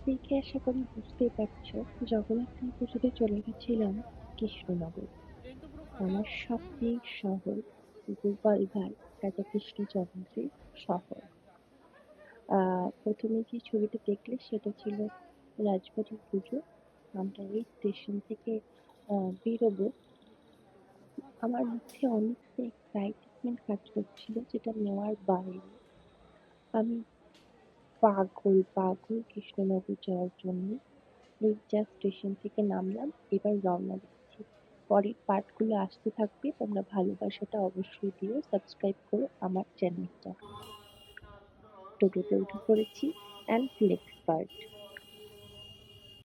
দেখে আশা করি বুঝতেই পারছো, জগন্নাথপুর পুজোতে চলে গেছিলাম কৃষ্ণনগর। আমার স্বপ্নের শহর, গোপাল ভাঁড় রাজা কৃষ্ণচন্দ্রের শহর। প্রথমে যে ছবিটা দেখলে সেটা ছিল রাজবাড়ির পুজো। আমরা এই স্টেশন থেকে বেরোবো। আমার মধ্যে অনেকটা এক্সাইটমেন্ট কাজ করছিল, যেটা নেওয়ার বাইরে। আমি পাগল পাগল কৃষ্ণনগর যাওয়ার জন্য। এই জাস্ট স্টেশন থেকে নামলাম, এবার রওনা দিচ্ছি। পরের পার্টগুলো আসতে থাকবে, তোমরা ভালোবাসাটা অবশ্যই দিও, সাবস্ক্রাইব করো আমার চ্যানেলটা। টোটোতে উঠে পড়েছি অ্যান্ড লেটস স্টার্ট।